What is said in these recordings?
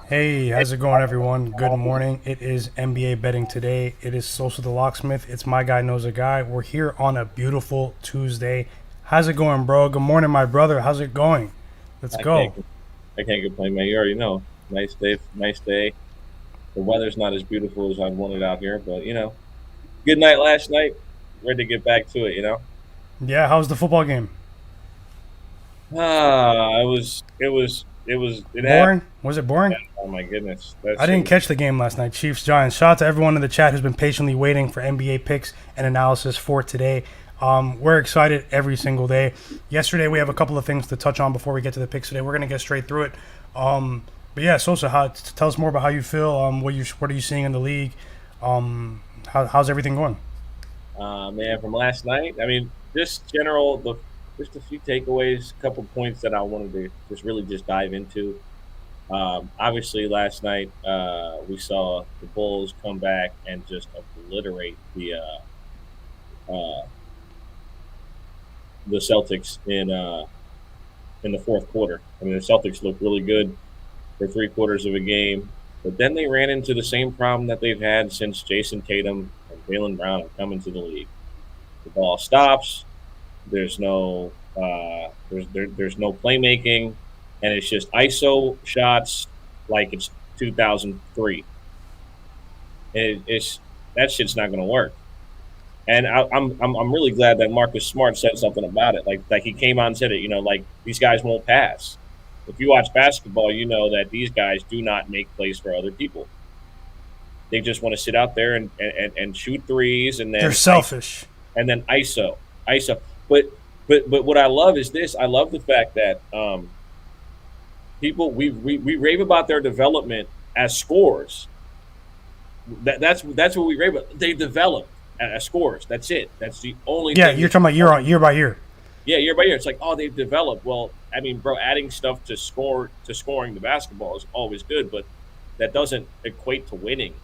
Hey, how's it going, everyone? Good morning. It is NBA betting today. It is Social the Locksmith. It's my guy knows a guy. We're here on a beautiful Tuesday. How's it going, bro? Good morning, my brother. How's it going? Let's I go. can't. I can't complain, man. You already know. Nice day. Nice day. The weather's not as beautiful as I'd want it out here, but good night last night. Ready to get back to it. Yeah, how's the football game? It happened. Boring? Was it boring? Oh my goodness, that I shit didn't was. catch the game last night. Chiefs Giants. Shout out to everyone in the chat who's been patiently waiting for NBA picks and analysis for today. We're excited every single day. Yesterday we have a couple of things to touch on before we get to the picks today. We're gonna get straight through it. But yeah, Sosa, tell us more about how you feel. What are you seeing in the league? How's everything going? Man, from last night. I mean, just a few takeaways, a couple points that I wanted to just dive into. Obviously, last night we saw the Bulls come back and just obliterate uh, the Celtics in the fourth quarter. I mean, the Celtics looked really good for three quarters of a game, but then they ran into the same problem that they've had since Jason Tatum and Jaylen Brown have come into the league. The ball stops. There's no there's no playmaking, and it's just ISO shots like it's 2003. It's that shit's not going to work. And I'm really glad that Marcus Smart said something about it. Like he came on and said it. Like these guys won't pass. If you watch basketball, you know that these guys do not make plays for other people. They just want to sit out there and shoot threes and They're then selfish. ISO. But what I love is this. I love the fact that we rave about their development as scorers. That's what we rave about. They develop as scorers. That's it. That's the only Yeah, thing. you're talking about year by year. Yeah, year by year. It's like, oh, they've developed. Well, I mean, bro, adding stuff to scoring the basketball is always good, but that doesn't equate to winning.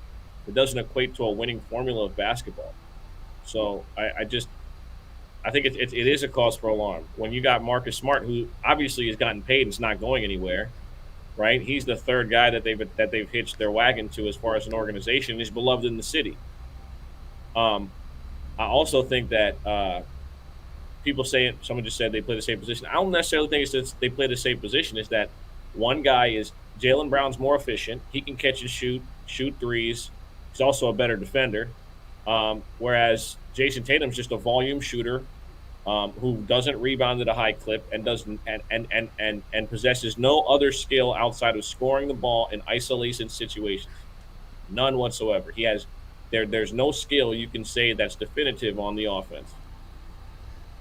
It doesn't equate to a winning formula of basketball. So I think it is a cause for alarm when you got Marcus Smart, who obviously has gotten paid and is not going anywhere. Right, he's the third guy that they've hitched their wagon to as far as an organization. He's beloved in the city. Um, I also think that people say it. Someone just said they play the same position. I don't necessarily think it's that they play the same position. Is that one guy is Jaylen Brown's more efficient. He can catch and shoot threes. He's also a better defender. Whereas Jason Tatum's just a volume shooter who doesn't rebound at a high clip and doesn't and possesses no other skill outside of scoring the ball in isolation situations. None whatsoever. There's no skill you can say that's definitive on the offense.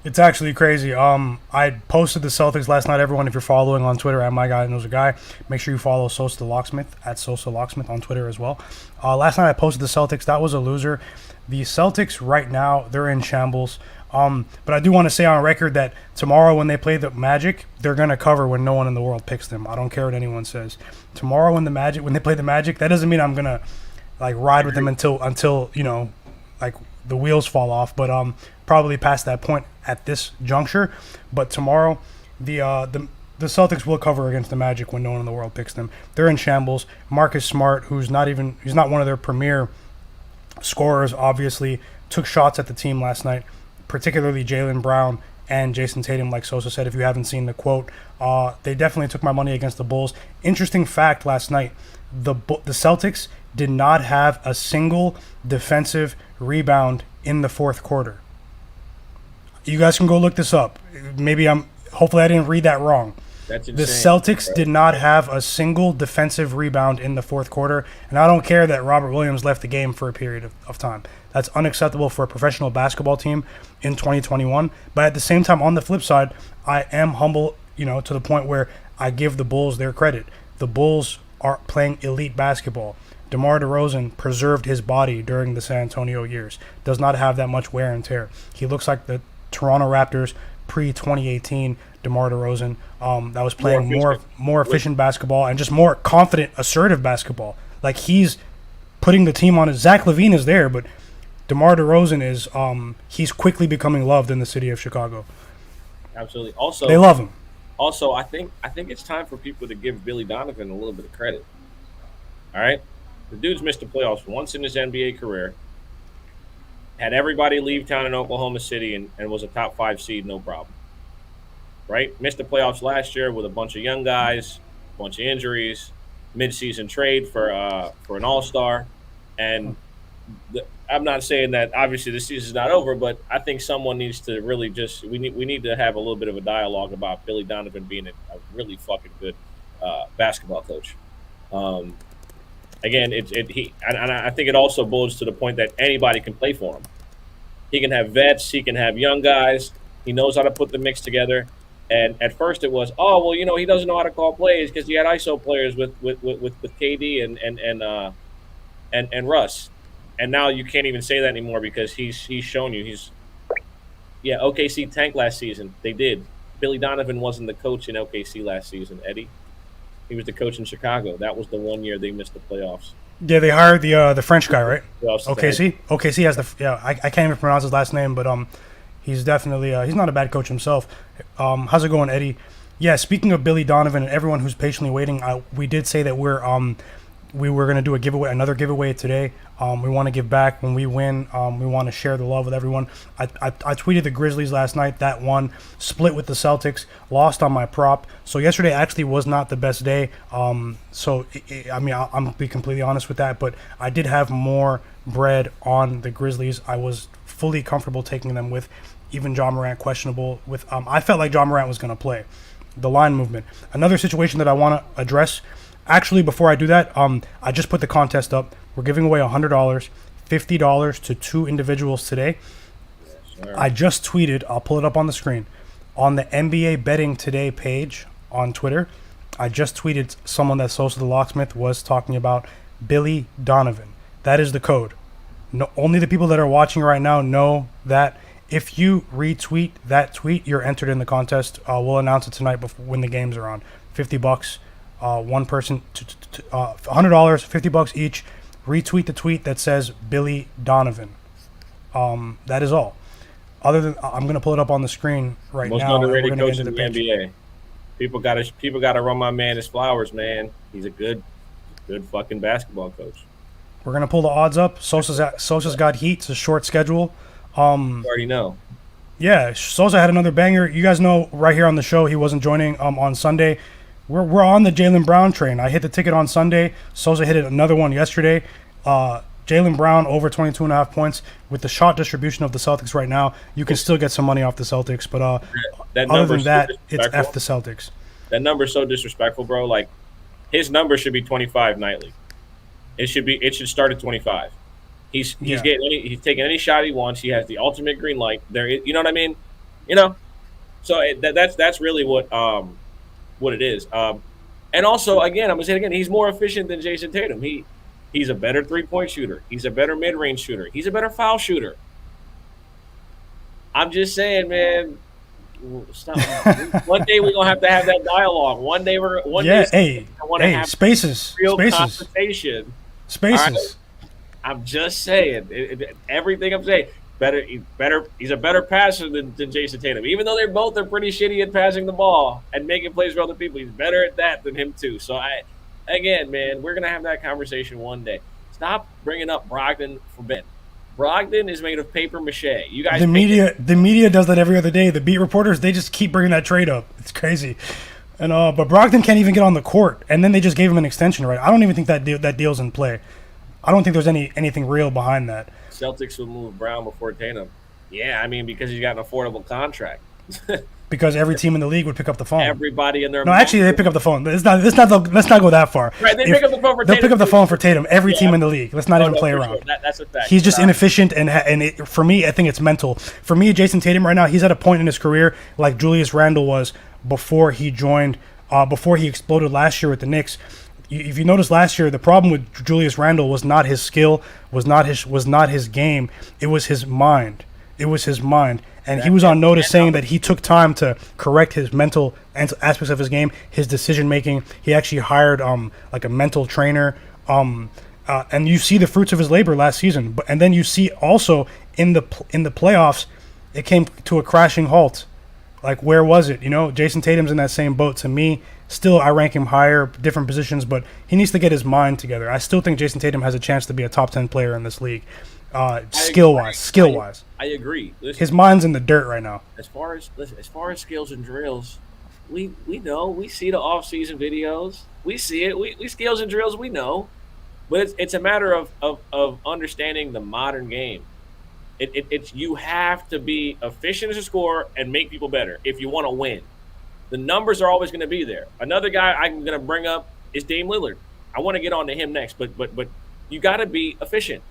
It's actually crazy. I posted the Celtics last night. Everyone, if you're following on Twitter at my guy knows a guy, make sure you follow Sosa the Locksmith at Sosa Locksmith on Twitter as well. Last night I posted the Celtics. That was a loser. The Celtics right now they're in shambles. But I do want to say on record that tomorrow when they play the Magic, they're gonna cover when no one in the world picks them. I don't care what anyone says. Tomorrow when they play the Magic, that doesn't mean I'm gonna like ride with them until like the wheels fall off. But probably past that point at this juncture. But tomorrow, the Celtics will cover against the Magic when no one in the world picks them. They're in shambles. Marcus Smart, he's not one of their premier scorers, obviously took shots at the team last night, particularly Jaylen Brown and Jason Tatum. Like Sosa said, if you haven't seen the quote, they definitely took my money against the Bulls. Interesting fact last night: the Celtics did not have a single defensive rebound in the fourth quarter. You guys can go look this up. Hopefully I didn't read that wrong. That's The insane. Celtics did not have a single defensive rebound in the fourth quarter, and I don't care that Robert Williams left the game for a period of time. That's unacceptable for a professional basketball team in 2021. But at the same time, on the flip side, I am humble, to the point where I give the Bulls their credit. The Bulls are playing elite basketball. DeMar DeRozan preserved his body during the San Antonio years. Does not have that much wear and tear. He looks like the Toronto Raptors pre-2018 DeMar DeRozan that was playing more efficient basketball and just more confident, assertive basketball. Like he's putting the team on it. Zach LaVine is there, but DeMar DeRozan is he's quickly becoming loved in the city of Chicago. Absolutely. They love him. Also, I think it's time for people to give Billy Donovan a little bit of credit. All right, the dude's missed the playoffs once in his NBA career. Had everybody leave town in Oklahoma City and was a top 5 seed, no problem. Right? Missed the playoffs last year with a bunch of young guys, a bunch of injuries, mid-season trade for an all-star, and I'm not saying that obviously the season's not over, but I think someone needs to really just we need to have a little bit of a dialogue about Billy Donovan being a really fucking good basketball coach. Um, Again, I think it also boils to the point that anybody can play for him. He can have vets, he can have young guys. He knows how to put the mix together. And at first it was, oh well, he doesn't know how to call plays because he had ISO players with KD and Russ. And now you can't even say that anymore because he's shown you OKC tanked last season. They did. Billy Donovan wasn't the coach in OKC last season, Eddie. He was the coach in Chicago. That was the one year they missed the playoffs. Yeah, they hired the French guy, right? OKC. OKC has I can't even pronounce his last name, but he's definitely he's not a bad coach himself. How's it going, Eddie? Yeah, speaking of Billy Donovan and everyone who's patiently waiting, we did say that we were going to do another giveaway today. We want to give back when we win. We want to share the love with everyone. I tweeted the Grizzlies last night. That one split with the Celtics, lost on my prop. So yesterday actually was not the best day. I'm going to be completely honest with that. But I did have more bread on the Grizzlies. I was fully comfortable taking them with even John Morant questionable. I felt like John Morant was going to play. The line movement. Another situation that I want to address. Actually, before I do that, I just put the contest up. We're giving away $100, $50 to 2 individuals today. Yes, I just tweeted, I'll pull it up on the screen, on the NBA Betting Today page on Twitter. I just tweeted someone that Sosa the Locksmith was talking about Billy Donovan. That is the code. No, only the people that are watching right now know that. If you retweet that tweet, you're entered in the contest. We'll announce it tonight when the games are on. $50. One person, $100, $50 each. Retweet the tweet that says Billy Donovan. That is all. Other than I'm going to pull it up on the screen right now. Most underrated coach in the NBA. People gotta run my man his flowers, man. He's a good fucking basketball coach. We're going to pull the odds up. Sosa's got heat. It's a short schedule. You already know. Yeah, Sosa had another banger. You guys know right here on the show he wasn't joining on Sunday. We're on the Jaylen Brown train. I hit the ticket on Sunday. Sosa hit another one yesterday. Jaylen Brown over 22.5 points. With the shot distribution of the Celtics right now, you can still get some money off the Celtics. But other than that, it's F the Celtics. That number's so disrespectful, bro. Like, his number should be 25 nightly. It should start at 25. He's taking any shot he wants. He has the ultimate green light. You know what I mean? So that's really what it is. And also, again, I'm gonna say it again. He's more efficient than Jason Tatum. He's a better 3-point shooter. He's a better mid-range shooter. He's a better foul shooter. I'm just saying, man. Stop. One day we're gonna have to have that dialogue. One day I want to have spaces, real conversation. Spaces. Right? I'm just saying. Everything I'm saying. He's a better passer than Jason Tatum. Even though they're pretty shitty at passing the ball and making plays for other people, he's better at that than him too. So again, man, we're gonna have that conversation one day. Stop bringing up Brogdon for Ben. Brogdon is made of paper mache. You guys, the media does that every other day. The beat reporters, they just keep bringing that trade up. It's crazy. And but Brogdon can't even get on the court, and then they just gave him an extension, right? I don't even think that deal's in play. I don't think there's anything real behind that. Celtics would move Brown before Tatum. Yeah, I mean, because he's got an affordable contract. Because every team in the league would pick up the phone. Everybody in their actually, they pick up the phone. Let's not go that far. Right, pick up the phone for Tatum. They'll pick up the phone for Tatum. Every team in the league. Let's not even play around. Sure. That's a fact. He's just inefficient, and for me, I think it's mental. For me, Jason Tatum right now, he's at a point in his career like Julius Randle was before he joined, before he exploded last year with the Knicks. If you notice last year, the problem with Julius Randle was not his skill, was not his game. It was his mind. And he was on notice saying that he took time to correct his mental aspects of his game, his decision making. He actually hired like a mental trainer. And you see the fruits of his labor last season. And then you see also in the playoffs, it came to a crashing halt. Like, where was it? Jason Tatum's in that same boat. To me, Still, I rank him higher, different positions, but he needs to get his mind together. I still think Jason Tatum has a chance to be a top 10 player in this league, skill wise. I agree. Listen, his mind's in the dirt right now. as far as skills and drills, we know, we see the off-season videos, we see it. We skills and drills, we know, but it's a matter of understanding the modern game. It's you have to be efficient as a scorer and make people better if you want to win. The numbers are always going to be there. Another guy I'm going to bring up is Dame Lillard. I want to get on to him next, but you got to be efficient.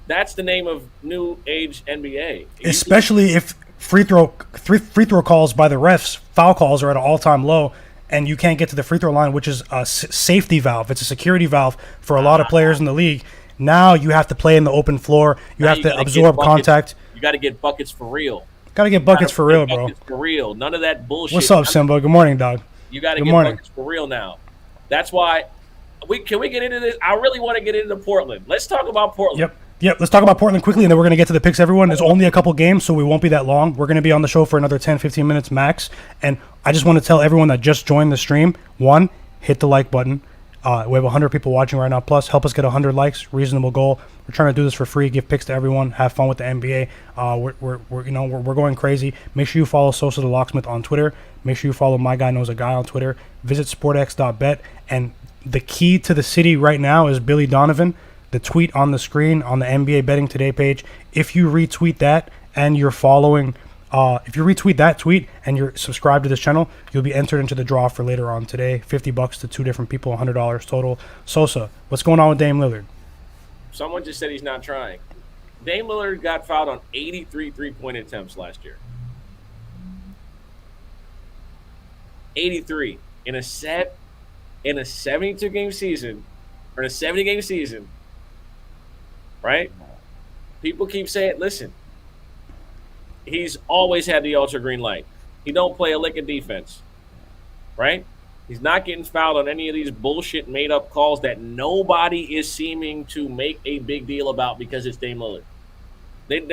That's the name of new age NBA. Especially if free throw calls by the refs, foul calls are at an all-time low, and you can't get to the free throw line, which is a safety valve. It's a security valve for a lot of players in the league. Now you have to play in the open floor. You have to absorb contact. You got to get buckets for real. Got to get buckets for real, bro. For real. None of that bullshit. What's up, Simba? Good morning, dog. You got to get buckets for real now. That's why can we get into this? I really want to get into Portland. Let's talk about Portland. Yep. Let's talk about Portland quickly, and then we're going to get to the picks, everyone. There's only a couple games, so we won't be that long. We're going to be on the show for another 10, 15 minutes max. And I just want to tell everyone that just joined the stream, one, hit the like button. We have 100 people watching right now. Plus, help us get 100 likes. Reasonable goal. We're trying to do this for free. Give picks to everyone. Have fun with the NBA. We're going crazy. Make sure you follow Sosa the Locksmith on Twitter. Make sure you follow My Guy Knows a Guy on Twitter. Visit sportx.bet. And the key to the city right now is Billy Donovan. The tweet on the screen on the NBA Betting Today page. If you retweet that and you're following. If you retweet that tweet and you're subscribed to this channel, you'll be entered into the draw for later on today. $50 to two different people, $100 total. Sosa, what's going on with Dame Lillard? Someone just said he's not trying. Dame Lillard got fouled on 83 three-point attempts last year. 83 in a 72-game season, or in a 70-game season, right? People keep saying, listen, he's always had the ultra green light. He don't play a lick of defense, right? He's not getting fouled on any of these bullshit made-up calls that nobody is seeming to make a big deal about because it's Dame Lillard.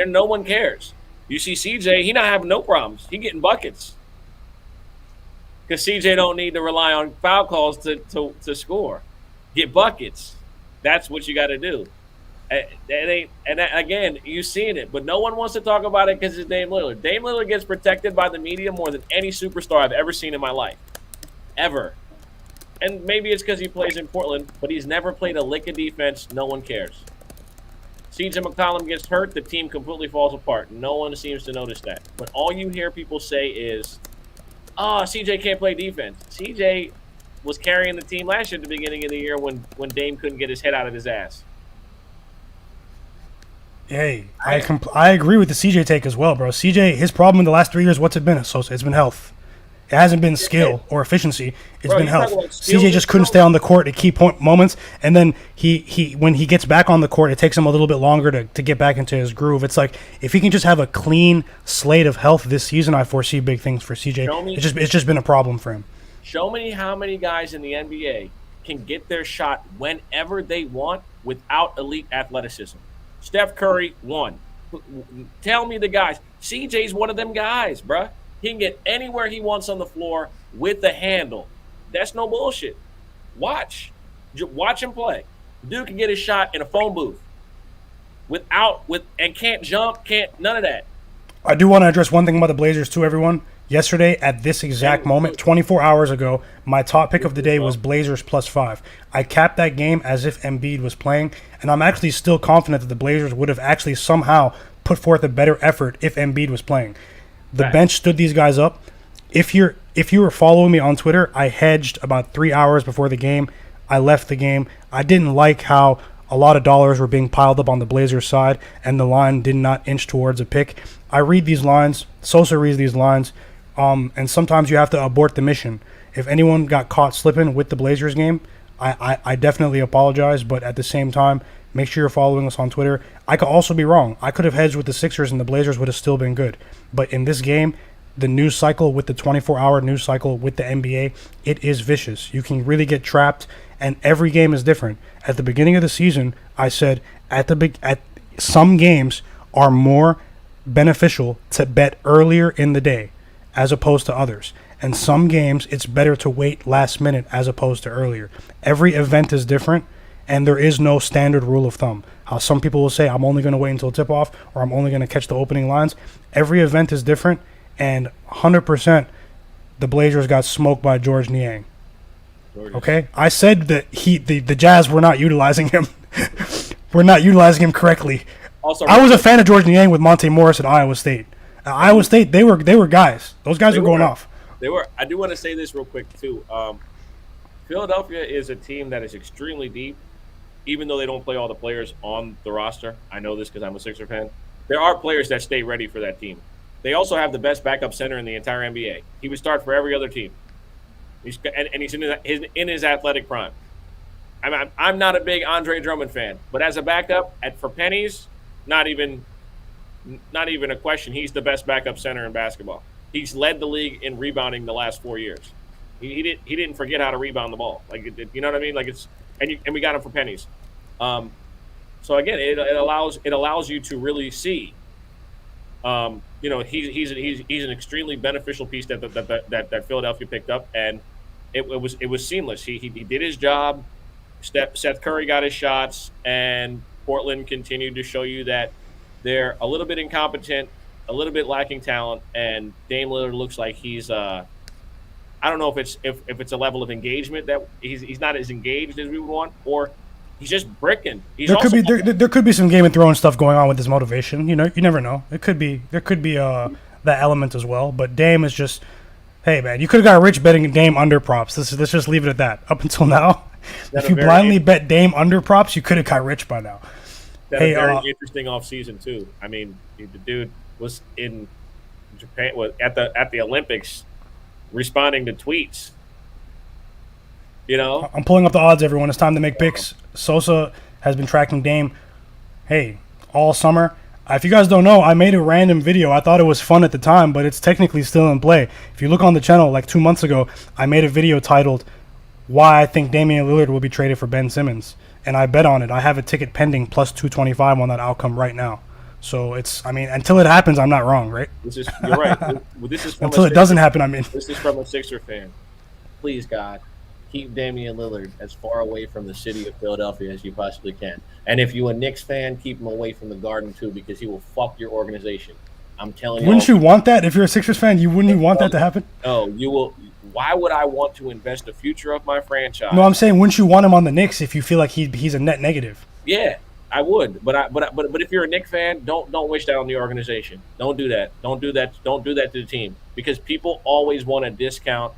No one cares. You see CJ, he not having no problems. He getting buckets because CJ don't need to rely on foul calls to score. Get buckets. That's what you got to do. Again, you've seen it, but no one wants to talk about it because it's Dame Lillard. Dame Lillard gets protected by the media more than any superstar I've ever seen in my life. Ever. And maybe it's because he plays in Portland, but he's never played a lick of defense. No one cares. CJ McCollum gets hurt, the team completely falls apart. No one seems to notice that. But all you hear people say is, CJ can't play defense. CJ was carrying the team last year at the beginning of the year when Dame couldn't get his head out of his ass. Hey, I agree with the CJ take as well, bro. CJ, his problem in the last 3 years, what's it been? It's been health. It hasn't been skill or efficiency. It's been health. CJ just couldn't stay on the court at key point moments, and then he when he gets back on the court, it takes him a little bit longer to get back into his groove. It's like if he can just have a clean slate of health this season, I foresee big things for CJ. It's just been a problem for him. Show me how many guys in the NBA can get their shot whenever they want without elite athleticism. Steph Curry, one. Tell me the guys. CJ's one of them guys, bruh. He can get anywhere he wants on the floor with the handle. That's no bullshit. Watch him play. Dude can get his shot in a phone booth and can't jump, none of that. I do want to address one thing about the Blazers too, everyone. Yesterday, at this exact moment, 24 hours ago, my top pick of the day was Blazers +5. I capped that game as if Embiid was playing, and I'm actually still confident that the Blazers would have actually somehow put forth a better effort if Embiid was playing. The bench stood these guys up. If you were following me on Twitter, I hedged about 3 hours before the game. I left the game. I didn't like how a lot of dollars were being piled up on the Blazers side, and the line did not inch towards a pick. I read these lines. Sosa reads these lines. And sometimes you have to abort the mission. If anyone got caught slipping with the Blazers game, I definitely apologize. But at the same time, make sure you're following us on Twitter. I could also be wrong. I could have hedged with the Sixers and the Blazers would have still been good. But in this game, the news cycle with the 24-hour news cycle with the NBA, it is vicious. You can really get trapped, and every game is different. At the beginning of the season, I said at some games are more beneficial to bet earlier in the day as opposed to others. And some games, it's better to wait last minute as opposed to earlier. Every event is different, and there is no standard rule of thumb. How some people will say, I'm only going to wait until tip-off, or I'm only going to catch the opening lines. Every event is different, and 100% the Blazers got smoked by George Niang. Okay? I said that the Jazz were not utilizing him. We're not utilizing him correctly. Also, I was a fan of George Niang with Monte Morris at Iowa State. Iowa State, they were guys. Those guys were going off. They were. I do want to say this real quick too. Philadelphia is a team that is extremely deep, even though they don't play all the players on the roster. I know this because I'm a Sixer fan. There are players that stay ready for that team. They also have the best backup center in the entire NBA. He would start for every other team. He's in his athletic prime. I'm not a big Andre Drummond fan, but as a backup for pennies, not even a question. He's the best backup center in basketball. He's led the league in rebounding the last 4 years. He didn't forget how to rebound the ball. Like, you know what I mean? Like, it's and we got him for pennies. So again, it allows you to really see. He's an extremely beneficial piece that Philadelphia picked up, and it was seamless. He did his job. Seth Curry got his shots, and Portland continued to show you that they're a little bit incompetent, a little bit lacking talent, and Dame Lillard looks like he's I don't know if it's a level of engagement that he's not as engaged as we would want, or he's just bricking. There could be some Game of Thrones stuff going on with his motivation. You never know. There could be that element as well. But Dame is just, hey man, you could have got rich betting Dame under props. Let's just leave it at that. Up until now, if you blindly bet Dame under props, you could have got rich by now. That's a very interesting offseason too. I mean, the dude was in Japan at the Olympics, responding to tweets. I'm pulling up the odds, everyone. It's time to make picks. Sosa has been tracking Dame, all summer. If you guys don't know, I made a random video. I thought it was fun at the time, but it's technically still in play. If you look on the channel, like 2 months ago, I made a video titled, Why I Think Damian Lillard Will Be Traded for Ben Simmons. And I bet on it. I have a ticket pending plus 225 on that outcome right now. So until it happens, I'm not wrong, right? You're right. This is until it doesn't happen, This is from a Sixer fan. Please, God, keep Damian Lillard as far away from the city of Philadelphia as you possibly can. And if you're a Knicks fan, keep him away from the Garden too, because he will fuck your organization. I'm telling you. Wouldn't you want that? If you're a Sixers fan, wouldn't you want that to happen? No, you will. Why would I want to invest the future of my franchise? No, I'm saying, wouldn't you want him on the Knicks if you feel like he's a net negative? Yeah, I would. But if you're a Knicks fan, don't wish that on the organization. Don't do that. Don't do that. Don't do that to the team, because people always want to discount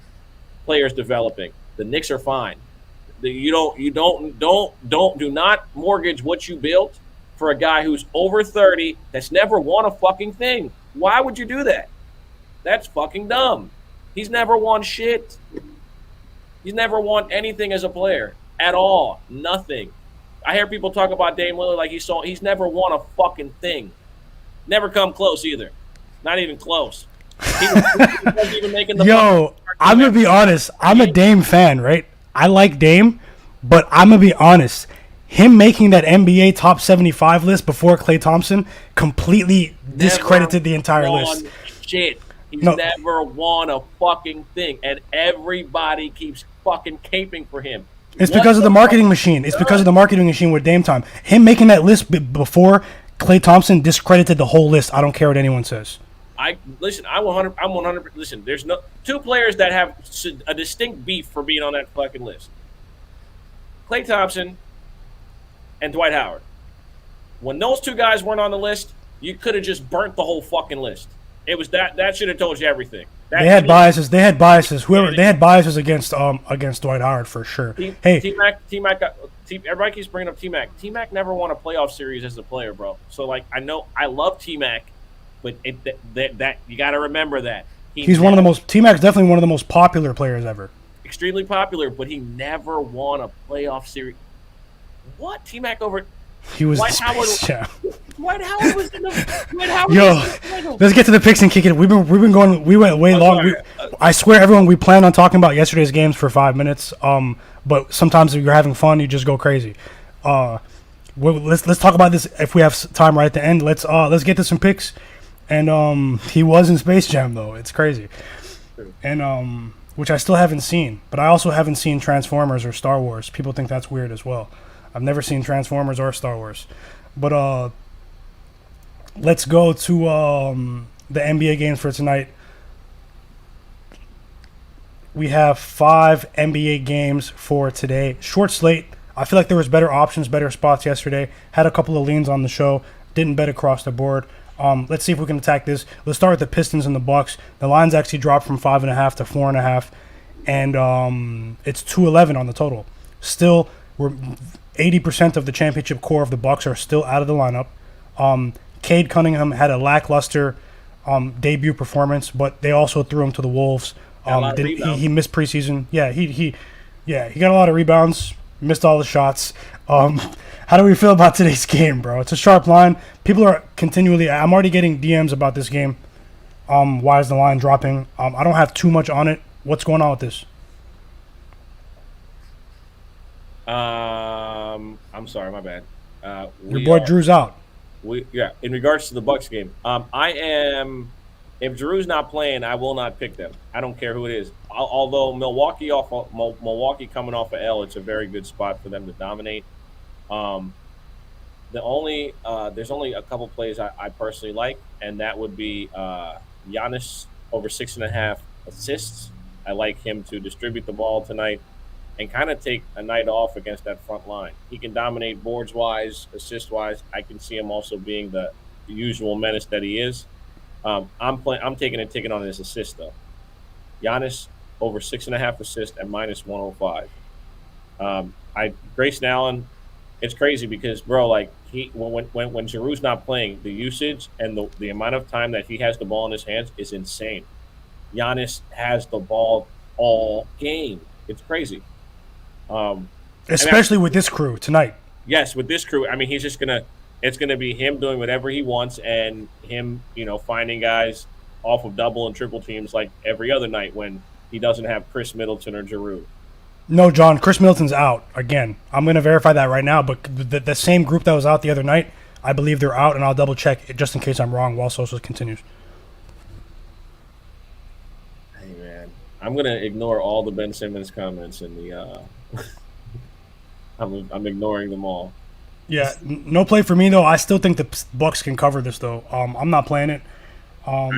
players developing. The Knicks are fine. Do not mortgage what you built for a guy who's over 30 that's never won a fucking thing. Why would you do that? That's fucking dumb. He's never won shit. He's never won anything as a player at all. Nothing. I hear people talk about Dame Lillard like he's never won a fucking thing. Never come close either. Not even close. He wasn't even making the Yo, I'm going to be honest. I'm a Dame fan, right? I like Dame, but I'm going to be honest. Him making that NBA top 75 list before Klay Thompson completely discredited the entire list. Shit. He's never won a fucking thing, and everybody keeps fucking caping for him. It's because of the marketing machine. It's because of the marketing machine with Dame time. Him making that list before Klay Thompson discredited the whole list. I don't care what anyone says. I'm 100. Listen, there's no two players that have a distinct beef for being on that fucking list. Klay Thompson and Dwight Howard. When those two guys weren't on the list, you could have just burnt the whole fucking list. It was that should have told you everything. They had biases. They had biases. They had biases against Dwight Howard for sure. T-Mac everybody keeps bringing up T-Mac. T-Mac never won a playoff series as a player, bro. So I know I love T-Mac, but that you got to remember that he's one of the most. T-Mac's definitely one of the most popular players ever. Extremely popular, but he never won a playoff series. What? T-Mac over? He was Dwight Howard. Dwight Howard was in the. Dwight Howard. Yo, let's get to the picks and kick it. We went way long. I swear, everyone, we planned on talking about yesterday's games for 5 minutes. But sometimes if you're having fun, you just go crazy. Let's talk about this if we have time right at the end. Let's get to some picks. And he was in Space Jam though. It's crazy. and which I still haven't seen. But I also haven't seen Transformers or Star Wars. People think that's weird as well. I've never seen Transformers or Star Wars. But let's go to the NBA games for tonight. We have 5 NBA games for today. Short slate. I feel like there was better options, better spots yesterday. Had a couple of leans on the show. Didn't bet across the board. Let's see if we can attack this. Let's start with the Pistons and the Bucks. The line's actually dropped from 5.5 to 4.5, and it's 211 on the total. Still, we're 80% of the championship core of the Bucks are still out of the lineup. Cade Cunningham had a lackluster debut performance, but they also threw him to the Wolves. He missed preseason. Yeah, he got a lot of rebounds. Missed all the shots. How do we feel about today's game, bro? It's a sharp line. People are continually... I'm already getting DMs about this game. Why is the line dropping? I don't have too much on it. What's going on with this? I'm sorry, my bad. Your boy Drew's out. In regards to the Bucks game, if Drew's not playing, I will not pick them. I don't care who it is. Although Milwaukee coming off of L, it's a very good spot for them to dominate. There's only a couple plays I personally like, and that would be Giannis over 6.5 assists. I like him to distribute the ball tonight and kind of take a night off against that front line. He can dominate boards wise, assist wise. I can see him also being the usual menace that he is. I'm taking a ticket on his assist though. Giannis over 6.5 assists at -105. Grayson Allen, it's crazy because bro, like when Giroux's not playing, the usage and the amount of time that he has the ball in his hands is insane. Giannis has the ball all game. It's crazy. Especially with this crew tonight. Yes, with this crew. I mean, it's gonna be him doing whatever he wants and him, finding guys off of double and triple teams like every other night when he doesn't have Chris Middleton or Giroux. No, John, Chris Middleton's out again. I'm going to verify that right now, but the same group that was out the other night, I believe they're out, and I'll double check it just in case I'm wrong while Sosa continues. Hey man, I'm going to ignore all the Ben Simmons comments and the I'm ignoring them all. Yeah, no play for me though. I still think the Bucks can cover this though. I'm not playing it. I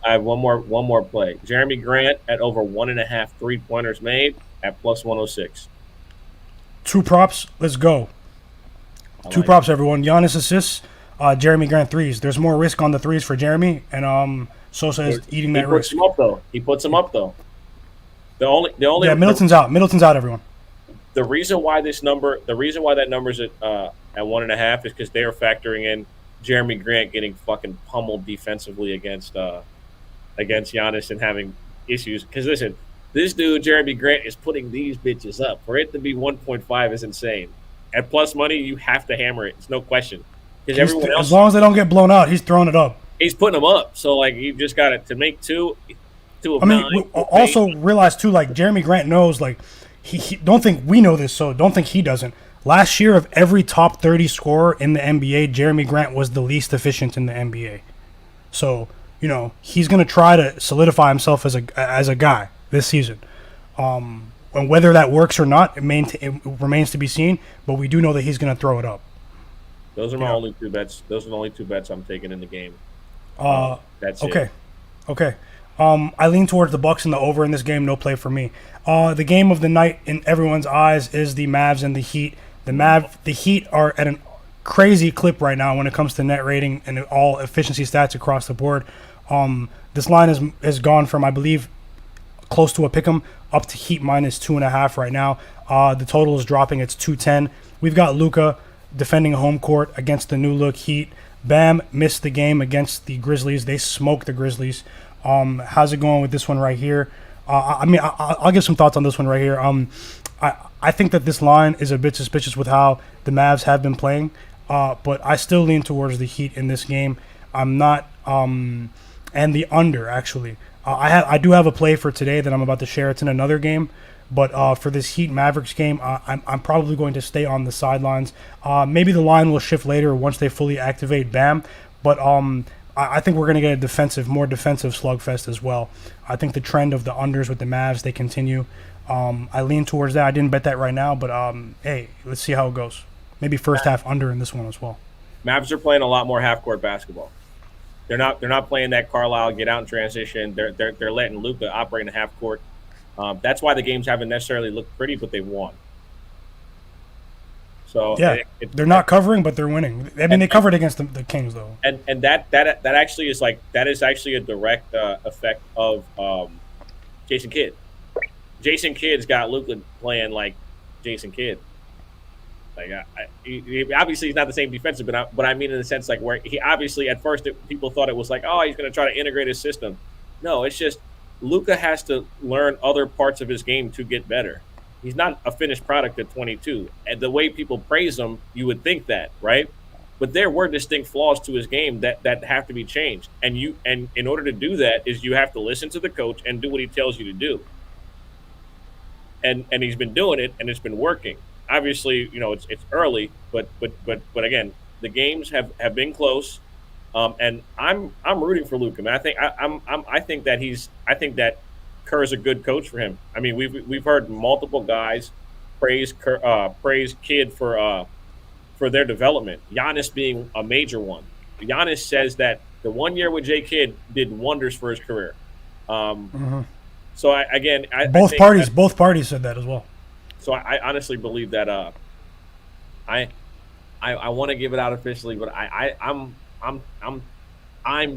have one more play. Jeremy Grant at over 1.5 3-pointers made at +106. 2 props. Let's go. 2 props, everyone. Giannis assists. Jeremy Grant threes. There's more risk on the threes for Jeremy, and Sosa is eating that risk. He puts him up though. The only Middleton's out. Middleton's out, everyone. The reason why that number's at 1.5 is because they are factoring in Jeremy Grant getting fucking pummeled defensively against Giannis and having issues. Because listen, this dude Jeremy Grant is putting these bitches up. For it to be 1.5 is insane. At plus money, you have to hammer it. It's no question. Because everyone else, as long as they don't get blown out, he's throwing it up. He's putting them up. So like you just got to make two of 9. Also realize too, like Jeremy Grant knows, like he don't think we know this, so don't think he doesn't. Last year, of every top 30 scorer in the NBA, Jeremy Grant was the least efficient in the NBA. So, he's going to try to solidify himself as a guy this season. And whether that works or not, it remains to be seen. But we do know that he's going to throw it up. Those are my only 2 bets. Those are the only 2 bets I'm taking in the game. That's okay. It. Okay. I lean towards the Bucks and the over in this game. No play for me. The game of the night in everyone's eyes is the Mavs and the Heat. The Heat are at a crazy clip right now when it comes to net rating and all efficiency stats across the board. This line has gone from, I believe, close to a pick'em up to Heat -2.5 right now. The total is dropping. It's 210. We've got Luka defending home court against the new look Heat. Bam missed the game against the Grizzlies. They smoked the Grizzlies. How's it going with this one right here? I'll give some thoughts on this one right here. I think that this line is a bit suspicious with how the Mavs have been playing, but I still lean towards the Heat in this game. I'm not, and the under actually. I do have a play for today that I'm about to share. It's in another game, but for this Heat Mavericks game, I'm probably going to stay on the sidelines. Maybe the line will shift later once they fully activate Bam, but I think we're going to get a more defensive slugfest as well. I think the trend of the unders with the Mavs, they continue. I lean towards that. I didn't bet that right now, but hey, let's see how it goes. Maybe first half under in this one as well. Mavs are playing a lot more half court basketball. They're not playing that Carlisle get out in transition. They're letting Luka operate in the half court. That's why the games haven't necessarily looked pretty, but they won. So yeah, they're not covering, but they're winning. I mean, they covered against the Kings though. And that actually is actually a direct effect of Jason Kidd. Jason Kidd's got Luka playing like Jason Kidd. Like obviously he's not the same defensive, but I mean in the sense like where he obviously at first people thought it was like, oh, he's going to try to integrate his system. No, it's just Luka has to learn other parts of his game to get better. He's not a finished product at 22. And the way people praise him, you would think that, right? But there were distinct flaws to his game that have to be changed. And in order to do that is you have to listen to the coach and do what he tells you to do. And he's been doing it, and it's been working. Obviously, it's early, but again, the games have been close. And I'm rooting for Luka, man. I think that Kerr's a good coach for him. I mean, we've heard multiple guys praise Kidd for their development. Giannis being a major one. Giannis says that the 1 year with J. Kidd did wonders for his career. So both parties said that as well. So I honestly believe that I want to give it out officially, but I'm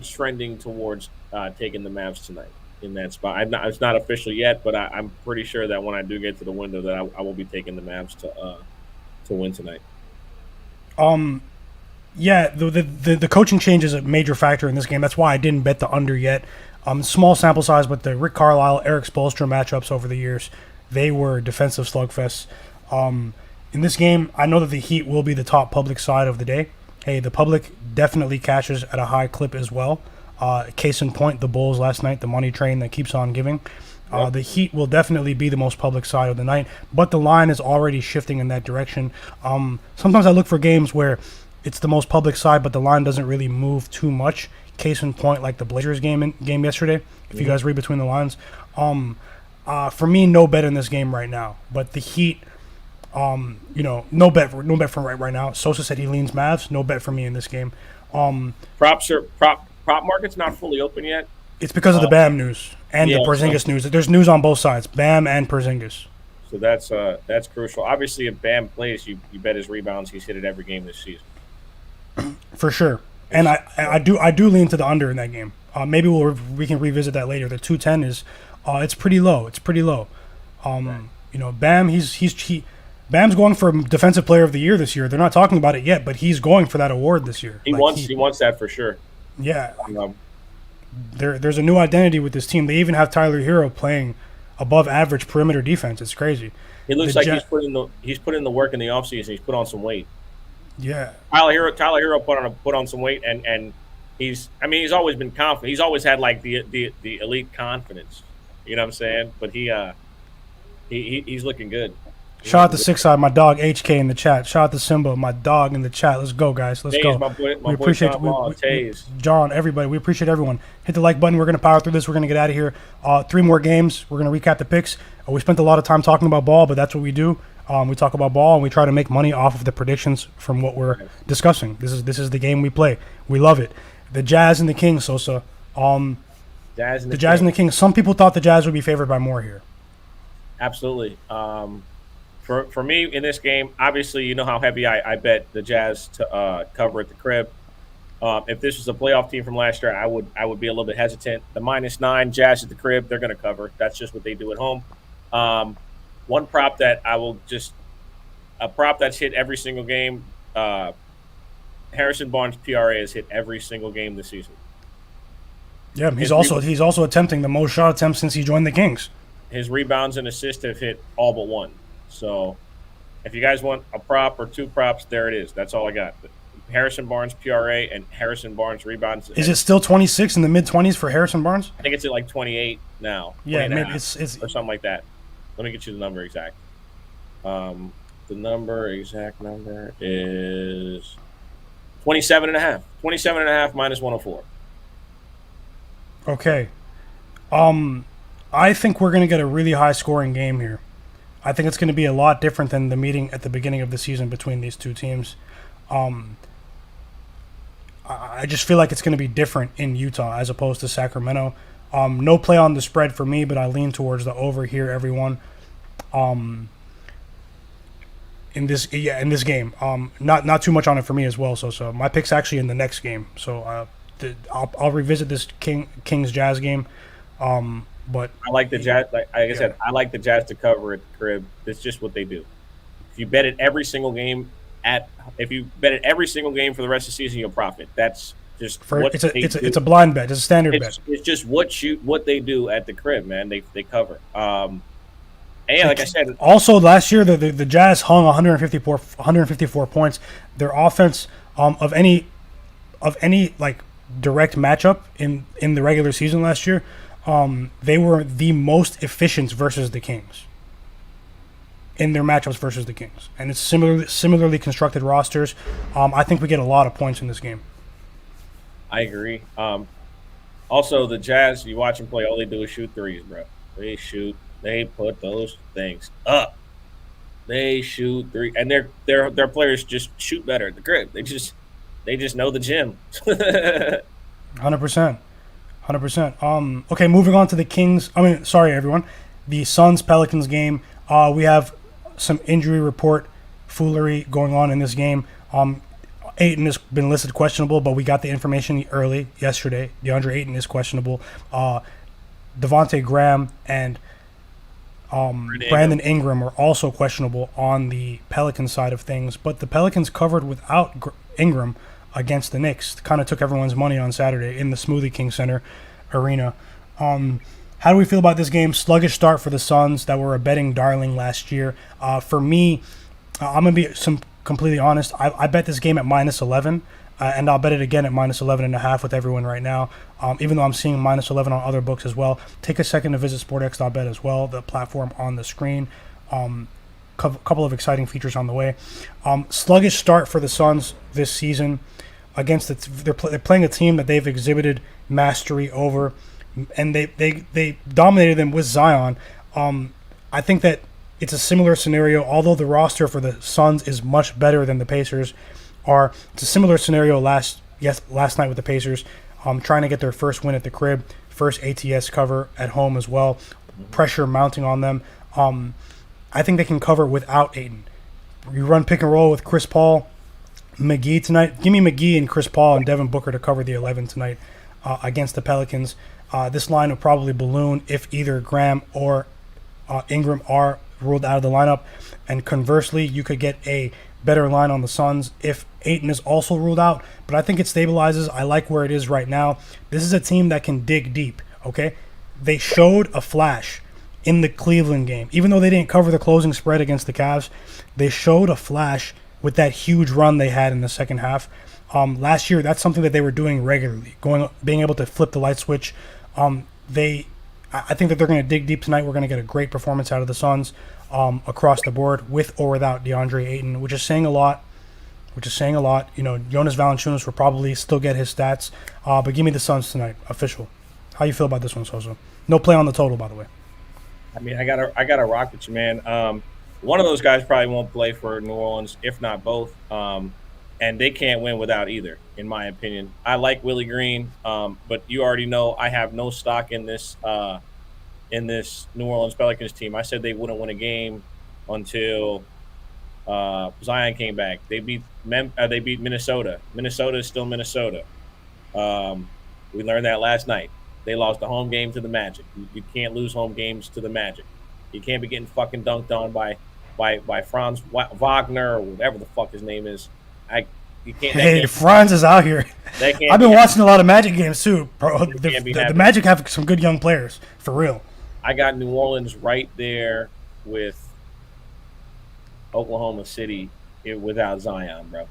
trending towards taking the Mavs tonight in that spot. It's not official yet, but I'm pretty sure that when I do get to the window, that I will be taking the Mavs to win tonight. Yeah, the coaching change is a major factor in this game. That's why I didn't bet the under yet. Small sample size, but the Rick Carlisle, Eric Spoelstra matchups over the years, they were defensive slugfests. In this game, I know that the Heat will be the top public side of the day. Hey, the public definitely cashes at a high clip as well. Case in point, the Bulls last night, the money train that keeps on giving. The Heat will definitely be the most public side of the night, but the line is already shifting in that direction. Sometimes I look for games where it's the most public side, but the line doesn't really move too much. Case in point, like the Blazers game yesterday. If you guys read between the lines, for me, no bet in this game right now. But the Heat, no bet for right now. Sosa said he leans Mavs. No bet for me in this game. Prop market's not fully open yet. It's because of the Bam news and the Porzingis news. There's news on both sides, Bam and Porzingis. So that's crucial. Obviously, if Bam plays, you bet his rebounds. He's hit it every game this season. For sure. And I do lean to the under in that game. Maybe we can revisit that later. The 210 is it's pretty low. Bam Bam's going for Defensive Player of the Year this year. They're not talking about it yet, but he's going for that award this year. He wants that for sure. Yeah. There's a new identity with this team. They even have Tyler Hero playing above average perimeter defense. It's crazy. It looks like he's put in the work in the offseason. He's put on some weight. Yeah. Tyler Hero put on some weight, and he's always been confident. He's always had like the elite confidence. You know what I'm saying? But he's looking good. Shout out to Six Side, my dog HK in the chat. Shout out to Simba, my dog in the chat. Let's go, guys. Let's go. We appreciate John, everybody. We appreciate everyone. Hit the like button. We're going to power through this. We're going to get out of here. 3 more games. We're going to recap the picks. We spent a lot of time talking about ball, but that's what we do. We talk about ball, and we try to make money off of the predictions from what we're discussing. This is the game we play. We love it. The Jazz and the Kings, Sosa. The Jazz and the Kings. Some people thought the Jazz would be favored by more here. Absolutely. For me in this game, obviously, you know how heavy I bet the Jazz to cover at the crib. If this was a playoff team from last year, I would be a little bit hesitant. The -9 Jazz at the crib, they're going to cover. That's just what they do at home. One prop that a prop that's hit every single game. Harrison Barnes' PRA has hit every single game this season. Yeah, he's also attempting the most shot attempts since he joined the Kings. His rebounds and assists have hit all but one. So, if you guys want a prop or 2 props, there it is. That's all I got. Harrison Barnes PRA and Harrison Barnes rebounds. Is it still 26 in the mid-20s for Harrison Barnes? I think it's at like 28 now. Yeah, it's or something like that. Let me get you the number exact. The exact number is 27.5. 27.5 minus 104. Okay. I think we're going to get a really high scoring game here. I think it's going to be a lot different than the meeting at the beginning of the season between these two teams. Um, I just feel like it's going to be different in Utah as opposed to Sacramento. No play on the spread for me, but I lean towards the over here, everyone. Um, in this game, not too much on it for me as well. So my pick's actually in the next game. So I'll revisit this Kings Jazz game. But I like the Jazz. Like I said, I like the Jazz to cover at the crib. It's just what they do. If you bet it every single game if you bet it every single game for the rest of the season, you'll profit. That's just it's a blind bet. It's a standard bet. It's just what they do at the crib, man. They cover. And yeah, like I said, also last year the Jazz hung 154 points. Their offense of any like direct matchup in the regular season last year, they were the most efficient versus the Kings in their matchups versus the Kings, and it's similarly constructed rosters. I think we get a lot of points in this game. I agree. Also, the Jazz, you watch them play, all they do is shoot threes, bro. They put those things up. They shoot three, and their players just shoot better at the crib. They just know the gym. 100%. Okay, moving on to the Kings. Sorry, everyone. The Suns Pelicans game. We have some injury report foolery going on in this game. Ayton has been listed questionable, but we got the information early yesterday. DeAndre Ayton is questionable. Devontae Graham and Brandon Ingram are also questionable on the Pelicans side of things, but the Pelicans covered without Ingram against the Knicks. Kind of took everyone's money on Saturday in the Smoothie King Center arena. How do we feel about this game? Sluggish start for the Suns that were a betting darling last year. For me, I'm going to be completely honest. I bet this game at -11, and I'll bet it again at -11.5 with everyone right now, even though I'm seeing -11 on other books as well. Take a second to visit sportx.bet as well, the platform on the screen. Couple of exciting features on the way. Sluggish start for the Suns this season against they're playing a team that they've exhibited mastery over, and they dominated them with Zion. I think that it's a similar scenario, although the roster for the Suns is much better than the Pacers are. It's a similar scenario last night with the Pacers, trying to get their first win at the crib, first ATS cover at home as well. Pressure mounting on them. I think they can cover without Ayton. You run pick and roll with Chris Paul, McGee tonight. Give me McGee and Chris Paul and Devin Booker to cover the 11 tonight against the Pelicans. This line will probably balloon if either Graham or Ingram are ruled out of the lineup. And conversely, you could get a better line on the Suns if Ayton is also ruled out. But I think it stabilizes. I like where it is right now. This is a team that can dig deep, okay? They showed a flash in the Cleveland game. Even though they didn't cover the closing spread against the Cavs, they showed a flash with that huge run they had in the second half. Last year, that's something that they were doing regularly, being able to flip the light switch. I think that they're going to dig deep tonight. We're going to get a great performance out of the Suns across the board, with or without DeAndre Ayton, which is saying a lot. You know, Jonas Valanciunas will probably still get his stats, but give me the Suns tonight, official. How you feel about this one, Soso? No play on the total, by the way. I mean, I gotta rock with you, man. One of those guys probably won't play for New Orleans, if not both. And they can't win without either, in my opinion. I like Willie Green, but you already know I have no stock in this New Orleans Pelicans team. I said they wouldn't win a game until Zion came back. They beat Minnesota. Minnesota is still Minnesota. We learned that last night. They lost the home game to the Magic. You can't lose home games to the Magic. You can't be getting fucking dunked on by Franz Wagner or whatever the fuck his name is. You can't. Hey, Franz is out here. I've been watching a lot of Magic games too, bro. The Magic have some good young players, for real. I got New Orleans right there with Oklahoma City without Zion, bro.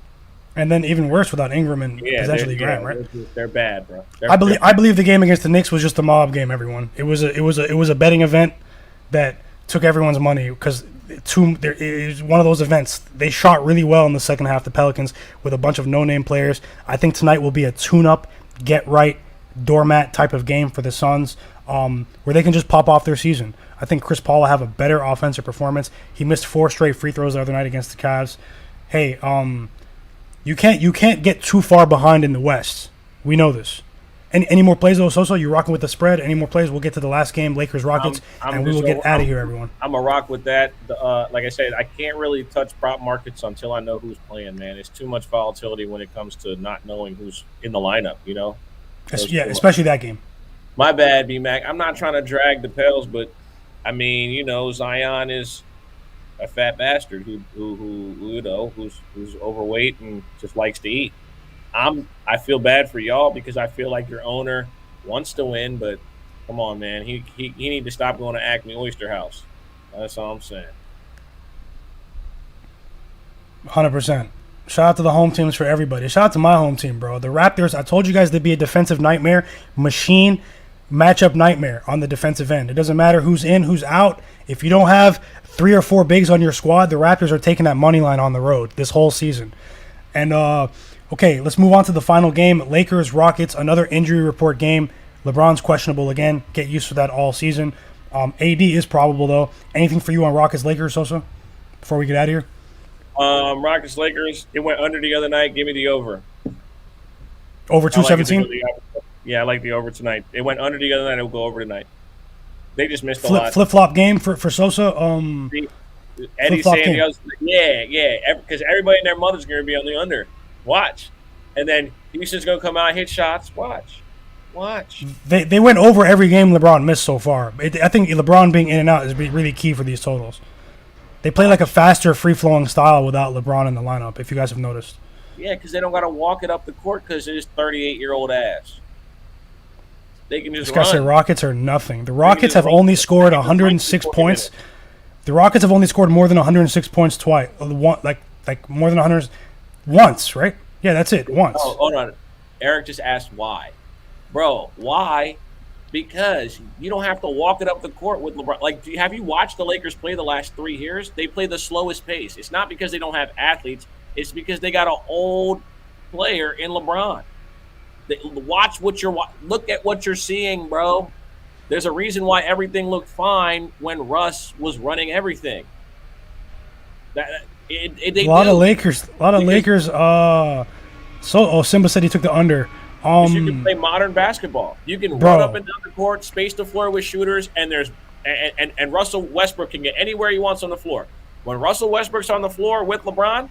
And then even worse without Ingram and potentially Graham, right? They're bad, bro. I believe the game against the Knicks was just a mob game. Everyone, it was a betting event that took everyone's money because it was one of those events. They shot really well in the second half, the Pelicans, with a bunch of no-name players. I think tonight will be a tune-up, get right doormat type of game for the Suns, where they can just pop off their season. I think Chris Paul will have a better offensive performance. He missed 4 straight free throws the other night against the Cavs. Hey, you can't get too far behind in the West. We know this. Any more plays though, Soso? You rocking with the spread? Any more plays? We'll get to the last game, Lakers Rockets, and we will get out of here, everyone. I'm a rock with that. Like I said, I can't really touch prop markets until I know who's playing. Man, it's too much volatility when it comes to not knowing who's in the lineup. You know. Yeah, especially that game. My bad, B-Mac. I'm not trying to drag the Pels, but I mean, you know, Zion is a fat bastard who you know who's overweight and just likes to eat. I feel bad for y'all because I feel like your owner wants to win, but come on, man, he need to stop going to Acme Oyster House. That's all I'm saying. 100%. Shout out to the home teams for everybody. Shout out to my home team, bro. The Raptors, I told you guys they'd be a defensive nightmare, machine, matchup nightmare on the defensive end. It doesn't matter who's in, who's out. If you don't have 3 or 4 bigs on your squad, the Raptors are taking that money line on the road this whole season. And, okay, let's move on to the final game. Lakers, Rockets, another injury report game. LeBron's questionable again. Get used to that all season. AD is probable, though. Anything for you on Rockets, Lakers, Sosa, before we get out of here? Rockets, Lakers, it went under the other night. Give me the over. Over 217? Yeah, I like the over tonight. It went under the other night. It will go over tonight. They just missed a lot. Flip-flop game for Sosa? Eddie's saying the other, yeah, because everybody and their mother's going to be on the under. Watch. And then Houston's going to come out and hit shots. Watch. They went over every game LeBron missed so far. I think LeBron being in and out is really key for these totals. They play like a faster, free-flowing style without LeBron in the lineup, if you guys have noticed. Yeah, because they don't got to walk it up the court because of his 38-year-old ass. They can just run. Say Rockets are nothing. The Rockets have only scored 106 points. The Rockets have only scored more than 106 points twice. Like more than 100 once, right? Yeah, that's it. Once. Oh, hold on. Eric just asked why. Bro, why? Because you don't have to walk it up the court with LeBron. Like, have you watched the Lakers play the last 3 years? They play the slowest pace. It's not because they don't have athletes. It's because they got an old player in LeBron. Look at what you're seeing, bro. There's a reason why everything looked fine when Russ was running everything. A lot of Lakers. Simba said he took the under. You can play modern basketball. You can run up and down the court, space the floor with shooters, and Russell Westbrook can get anywhere he wants on the floor. When Russell Westbrook's on the floor with LeBron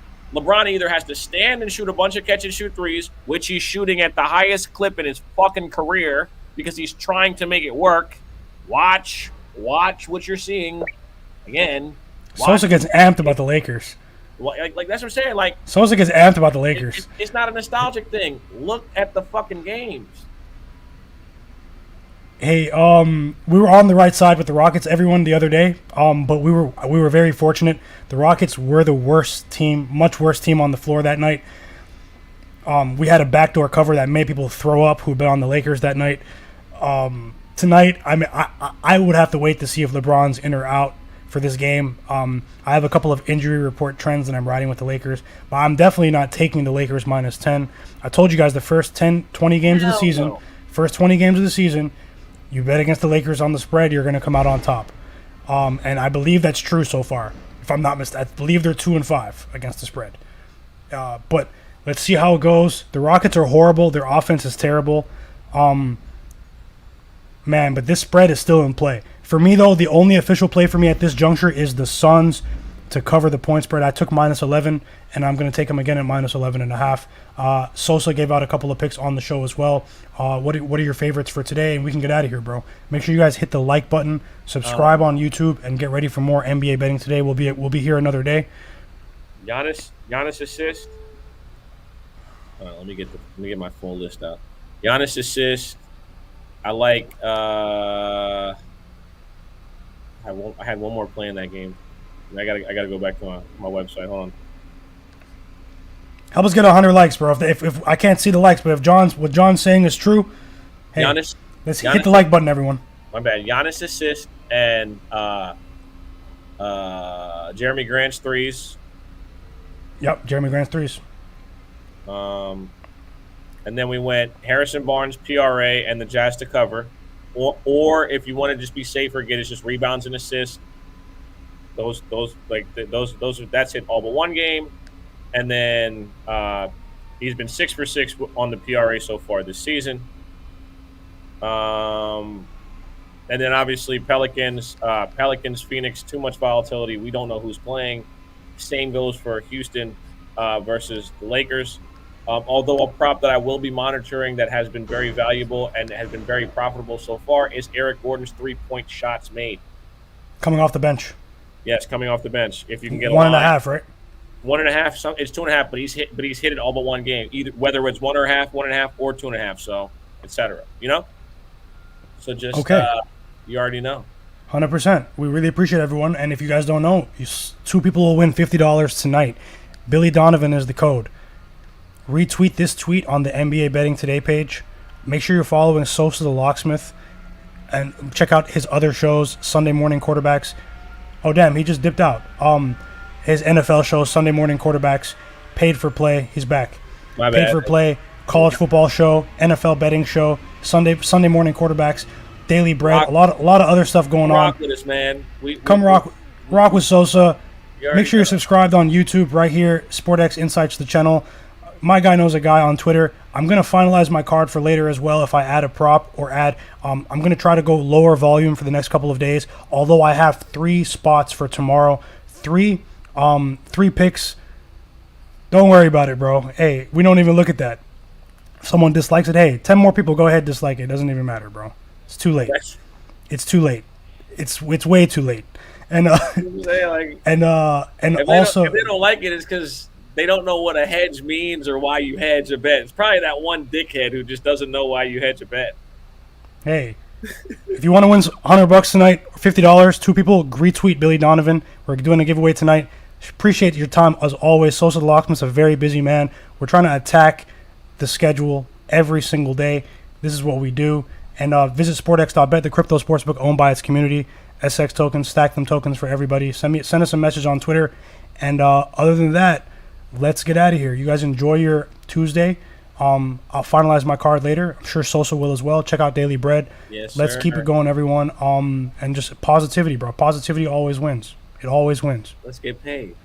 either has to stand and shoot a bunch of catch-and-shoot threes, which he's shooting at the highest clip in his fucking career because he's trying to make it work. Watch what you're seeing. Again. Sosa gets amped about the Lakers. Like that's what I'm saying. Like Sosa gets amped about the Lakers. It's not a nostalgic thing. Look at the fucking games. Hey, we were on the right side with the Rockets, everyone, the other day. But we were very fortunate. The Rockets were the worst team, much worse team on the floor that night. We had a backdoor cover that made people throw up who bet on the Lakers that night. Tonight, I mean, I would have to wait to see if LeBron's in or out for this game. I have a couple of injury report trends that I'm riding with the Lakers, but I'm definitely not taking the Lakers minus 10. I told you guys the first 20 games of the season, you bet against the Lakers on the spread, you're going to come out on top. And I believe that's true so far. If I'm not mistaken, I believe they're 2-5 against the spread. But let's see how it goes. The Rockets are horrible. Their offense is terrible. Man, but this spread is still in play. For me, though, the only official play for me at this juncture is the Suns to cover the point spread. I took minus 11, and I'm going to take them again at minus 11.5. Sosa gave out a couple of picks on the show as well. What are your favorites for today? And we can get out of here, bro. Make sure you guys hit the like button, subscribe on YouTube, and get ready for more NBA betting today. We'll be here another day. Giannis assist. Let me get my full list out. Giannis assist. I like. I had one more play in that game. I gotta go back to my website. Hold on. Help us get 100 likes, bro. If I can't see the likes, but if what John's saying is true, hey, let's hit the like button, everyone. My bad. Giannis assist and Jeremy Grant's threes. Yep, Jeremy Grant's threes. And and then we went Harrison Barnes, PRA, and the Jazz to cover. Or if you want to just be safer, get us just rebounds and assists. That's it all but one game. And then he's been 6 for 6 on the PRA so far this season. And then obviously Pelicans, Phoenix, too much volatility. We don't know who's playing. Same goes for Houston versus the Lakers. Although a prop that I will be monitoring that has been very valuable and has been very profitable so far is Eric Gordon's 3-point shots made. Coming off the bench. Yes, coming off the bench. If you can get 1.5, right? 1.5. It's 2.5, but he's hit it all but one game. Either whether it's 1.5, or 2.5, so etc. You know. So just okay. You already know. 100%. We really appreciate everyone, and if you guys don't know, 2 people will win $50 tonight. Billy Donovan is the code. Retweet this tweet on the NBA Betting Today page. Make sure you're following Sosa the Locksmith, and check out his other shows, Sunday Morning Quarterbacks. Oh damn, he just dipped out. His NFL show, Sunday Morning Quarterbacks, Paid for Play. He's back. My bad. Paid for Play, college football show, NFL betting show, Sunday Morning Quarterbacks, Daily Bread, a lot of other stuff going on. Rock with us, man. Rock with Sosa. Make sure you're know. subscribed on YouTube right here. SportX Insights, the channel. My guy knows a guy on Twitter. I'm going to finalize my card for later as well if I add a prop or add. I'm going to try to go lower volume for the next couple of days, although I have 3 spots for tomorrow. 3 picks. Don't worry about it, bro. Hey, we don't even look at that. If someone dislikes it, hey, 10 more people go ahead dislike it. It doesn't even matter, bro. It's too late. It's too late. It's way too late. And and also if they don't like it, it's because they don't know what a hedge means or why you hedge a bet. It's probably that one dickhead who just doesn't know why you hedge a bet. Hey, if you want to win $100 tonight, $50, 2 people retweet Billy Donovan. We're doing a giveaway tonight. Appreciate your time as always. Sosa the Locksmith's a very busy man. We're trying to attack the schedule every single day. This is what we do. And visit sportx.bet, the crypto sportsbook owned by its community. SX tokens, stack them tokens for everybody. Send us a message on Twitter. And other than that, let's get out of here. You guys enjoy your Tuesday. I'll finalize my card later. I'm sure Sosa will as well. Check out Daily Bread. Yes, let's keep it going, everyone. And just positivity, bro. Positivity always wins. It always wins. Let's get paid.